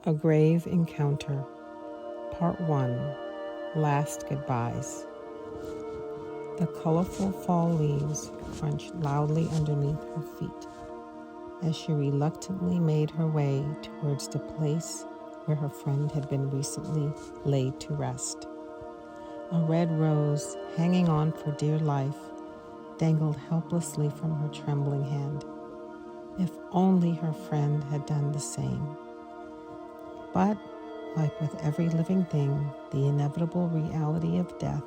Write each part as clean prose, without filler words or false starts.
A Grave Encounter, Part 1, Last Goodbyes. The colorful fall leaves crunched loudly underneath her feet as she reluctantly made her way towards the place where her friend had been recently laid to rest. A red rose, hanging on for dear life, dangled helplessly from her trembling hand. If only her friend had done the same. But, like with every living thing, the inevitable reality of death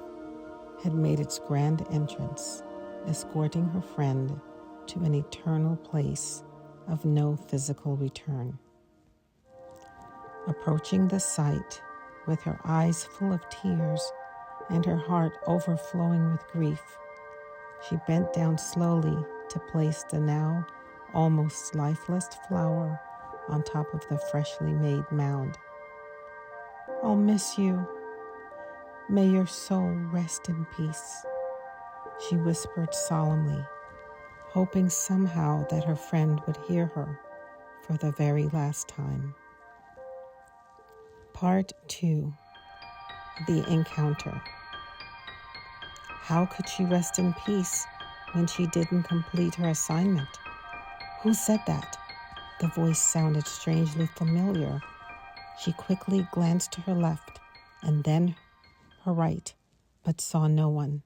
had made its grand entrance, escorting her friend to an eternal place of no physical return. Approaching the site, with her eyes full of tears and her heart overflowing with grief, she bent down slowly to place the now almost lifeless flower on top of the freshly made mound. "I'll miss you. May your soul rest in peace," she whispered solemnly, hoping somehow that her friend would hear her for the very last time. Part 2, The Encounter. How could she rest in peace when she didn't complete her assignment? Who said that? The voice sounded strangely familiar. She quickly glanced to her left and then her right, but saw no one.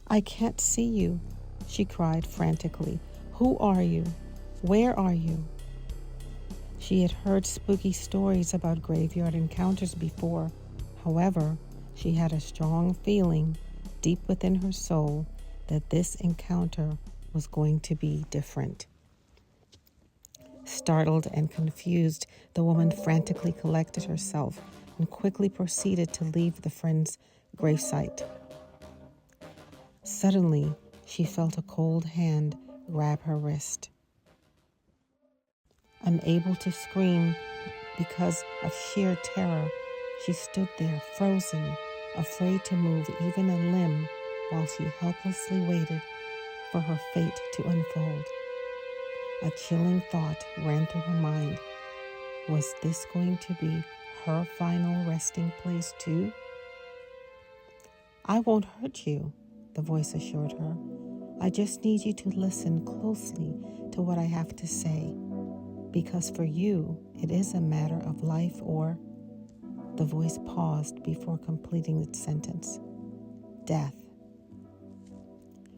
"I can't see you," she cried frantically. "Who are you? Where are you?" She had heard spooky stories about graveyard encounters before. However, she had a strong feeling deep within her soul that this encounter was going to be different. Startled and confused, the woman frantically collected herself and quickly proceeded to leave the friend's gravesite. Suddenly, she felt a cold hand grab her wrist. Unable to scream because of sheer terror, she stood there frozen, afraid to move even a limb while she helplessly waited for her fate to unfold. A chilling thought ran through her mind. Was this going to be her final resting place too? "I won't hurt you," the voice assured her. "I just need you to listen closely to what I have to say, because for you, it is a matter of life or..." The voice paused before completing its sentence. "Death."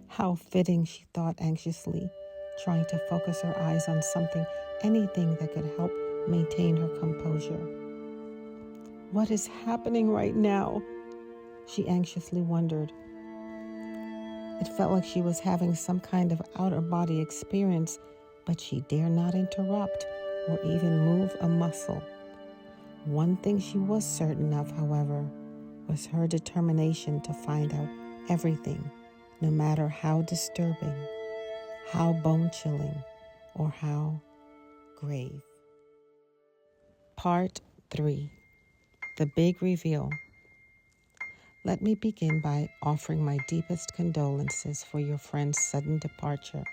How fitting, she thought anxiously, trying to focus her eyes on something, anything that could help maintain her composure. "What is happening right now?" she anxiously wondered. It felt like she was having some kind of out-of-body experience, but she dare not interrupt or even move a muscle. One thing she was certain of, however, was her determination to find out everything, no matter how disturbing, how bone-chilling, or how grave. Part 3, The Big Reveal. Let me begin by offering my deepest condolences for your friend's sudden departure.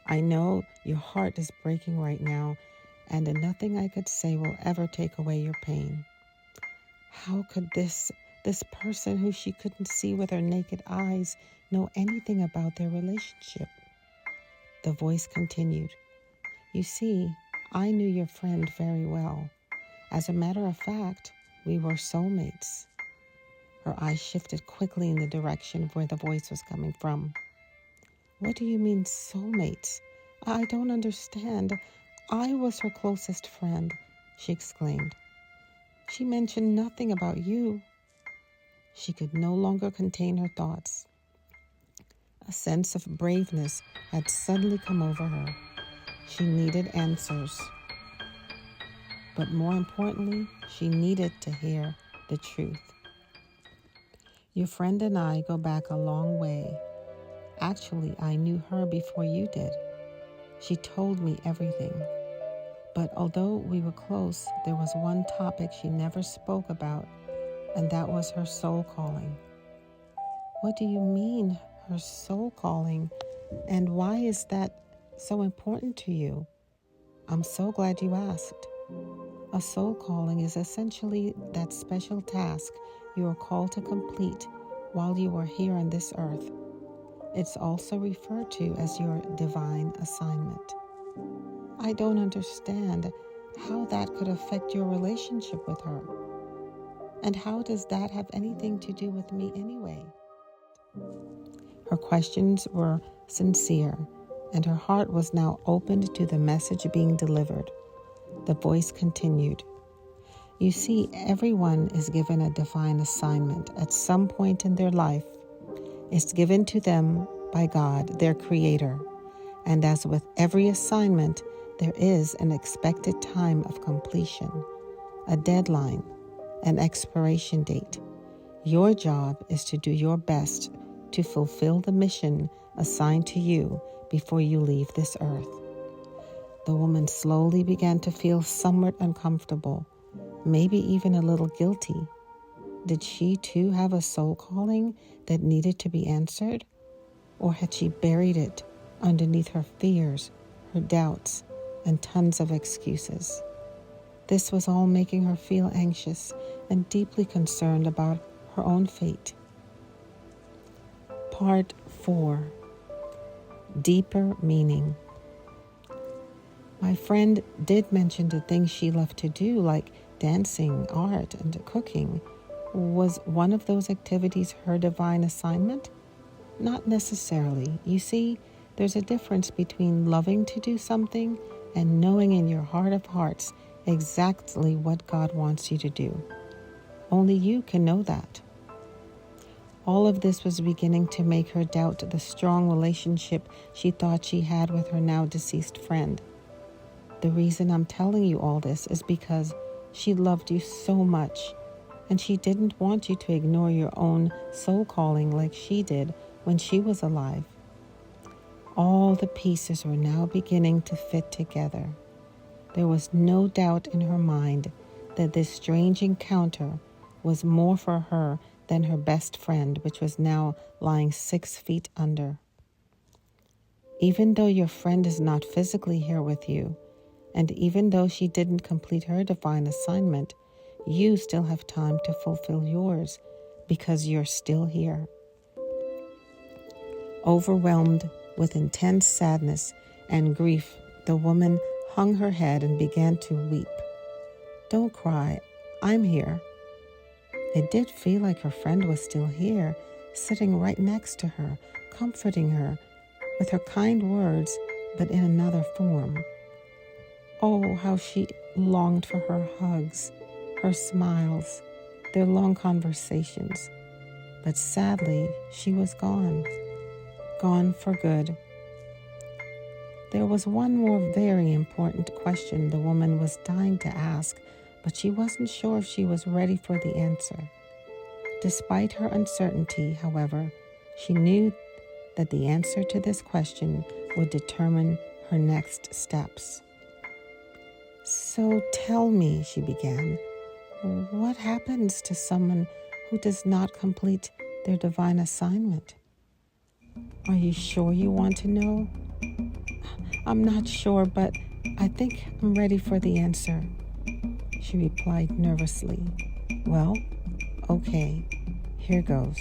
I know your heart is breaking right now, and nothing I could say will ever take away your pain. How could this person who she couldn't see with her naked eyes know anything about their relationship? The voice continued. "You see, I knew your friend very well. As a matter of fact, we were soulmates." Her eyes shifted quickly in the direction of where the voice was coming from. "What do you mean, soulmates? I don't understand. I was her closest friend," she exclaimed. "She mentioned nothing about you." She could no longer contain her thoughts. A sense of braveness had suddenly come over her. She needed answers. But more importantly, she needed to hear the truth. "Your friend and I go back a long way. Actually, I knew her before you did. She told me everything. But although we were close, there was one topic she never spoke about, and that was her soul calling." "What do you mean, her soul calling? And why is that so important to you?" "I'm so glad you asked. A soul calling is essentially that special task you are called to complete while you are here on this earth. It's also referred to as your divine assignment. I don't understand how that could affect your relationship with her. And how does that have anything to do with me anyway? Her questions were sincere, and her heart was now opened to the message being delivered. The voice continued, "You see, everyone is given a divine assignment at some point in their life. It's given to them by God, their Creator. And as with every assignment, there is an expected time of completion, a deadline, an expiration date. Your job is to do your best to fulfill the mission assigned to you before you leave this earth." The woman slowly began to feel somewhat uncomfortable, maybe even a little guilty. Did she too have a soul calling that needed to be answered? Or had she buried it underneath her fears, her doubts, and tons of excuses? This was all making her feel anxious and deeply concerned about her own fate. Part 4. Deeper Meaning. My friend did mention the things she loved to do, like dancing, art, and cooking. Was one of those activities her divine assignment? Not necessarily. You see, there's a difference between loving to do something and knowing in your heart of hearts exactly what God wants you to do. Only you can know that. All of this was beginning to make her doubt the strong relationship she thought she had with her now deceased friend. The reason I'm telling you all this is because she loved you so much, and she didn't want you to ignore your own soul calling like she did when she was alive. All the pieces were now beginning to fit together. There was no doubt in her mind that this strange encounter was more for her than her best friend, which was now lying 6 feet under. Even though your friend is not physically here with you, and even though she didn't complete her divine assignment, you still have time to fulfill yours because you're still here. Overwhelmed with intense sadness and grief, the woman hung her head and began to weep. "Don't cry, I'm here." It did feel like her friend was still here, sitting right next to her, comforting her with her kind words, but in another form. Oh, how she longed for her hugs, her smiles, their long conversations. But sadly, she was gone for good. There was one more very important question the woman was dying to ask, but she wasn't sure if she was ready for the answer. Despite her uncertainty, however, she knew that the answer to this question would determine her next steps. "So tell me," she began, "what happens to someone who does not complete their divine assignment?" "Are you sure you want to know?" "I'm not sure, but I think I'm ready for the answer," she replied nervously. "Well, okay, here goes.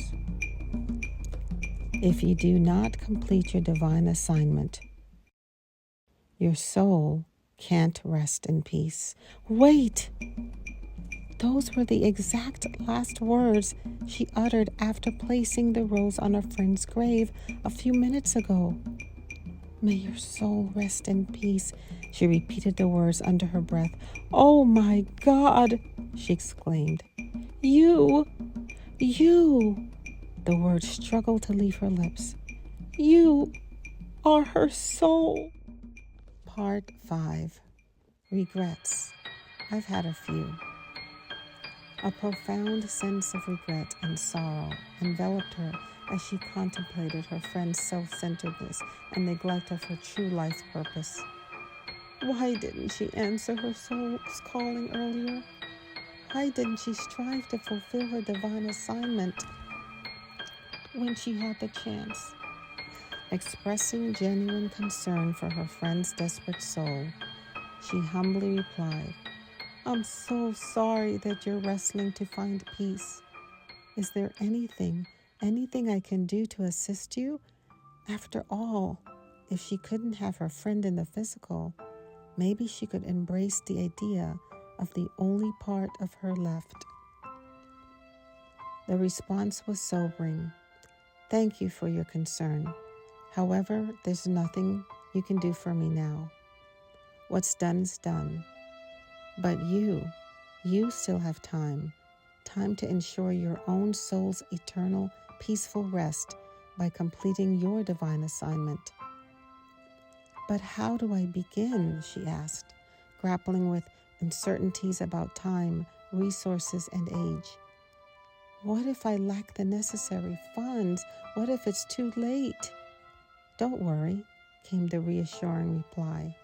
If you do not complete your divine assignment, your soul can't rest in peace." Wait! Those were the exact last words she uttered after placing the rose on her friend's grave a few minutes ago. "May your soul rest in peace," she repeated the words under her breath. "Oh my God," she exclaimed. You! The words struggled to leave her lips. "You are her soul." Part 5. Regrets. I've had a few. A profound sense of regret and sorrow enveloped her as she contemplated her friend's self-centeredness and neglect of her true life purpose. Why didn't she answer her soul's calling earlier? Why didn't she strive to fulfill her divine assignment when she had the chance? Expressing genuine concern for her friend's desperate soul, she humbly replied, I'm so sorry that you're wrestling to find peace. Is there anything I can do to assist you? After all, if she couldn't have her friend in the physical, maybe she could embrace the idea of the only part of her left. The response was sobering. Thank you for your concern. However, there's nothing you can do for me now. What's done is done. But you still have time to ensure your own soul's eternal, peaceful rest by completing your divine assignment. But how do I begin? She asked, grappling with uncertainties about time, resources, and age. What if I lack the necessary funds? What if it's too late? Don't worry, came the reassuring reply.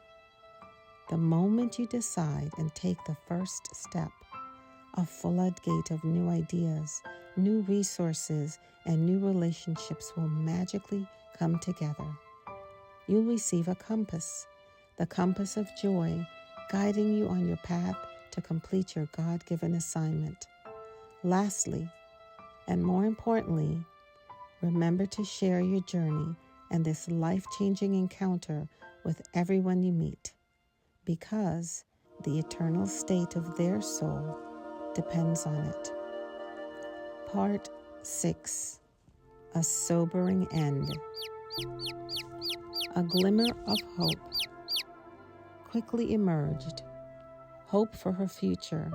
The moment you decide and take the first step, a floodgate of new ideas, new resources, and new relationships will magically come together. You'll receive a compass, the compass of joy, guiding you on your path to complete your God-given assignment. Lastly, and more importantly, remember to share your journey and this life-changing encounter with everyone you meet, because the eternal state of their soul depends on it. Part 6. A sobering end. A glimmer of hope quickly emerged. Hope for her future,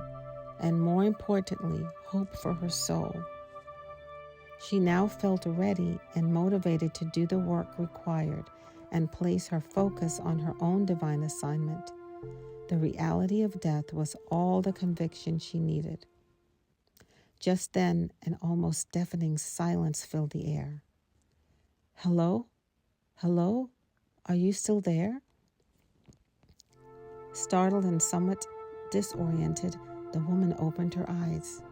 and more importantly, hope for her soul. She now felt ready and motivated to do the work required and place her focus on her own divine assignment. The reality of death was all the conviction she needed. Just then, an almost deafening silence filled the air. Hello? Hello? Are you still there? Startled and somewhat disoriented, the woman opened her eyes.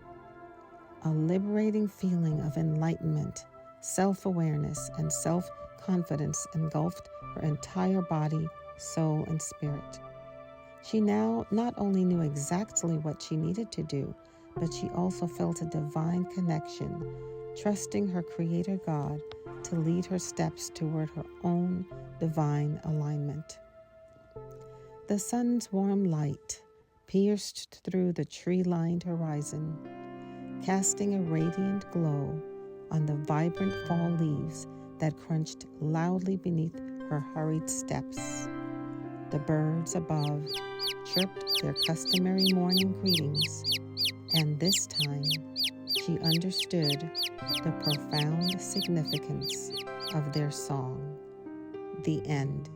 A liberating feeling of enlightenment, self-awareness, and self-confidence engulfed her entire body, soul, and spirit. She now not only knew exactly what she needed to do, but she also felt a divine connection, trusting her Creator God to lead her steps toward her own divine alignment. The sun's warm light pierced through the tree-lined horizon, casting a radiant glow on the vibrant fall leaves that crunched loudly beneath her hurried steps. The birds above chirped their customary morning greetings, and this time she understood the profound significance of their song. The end.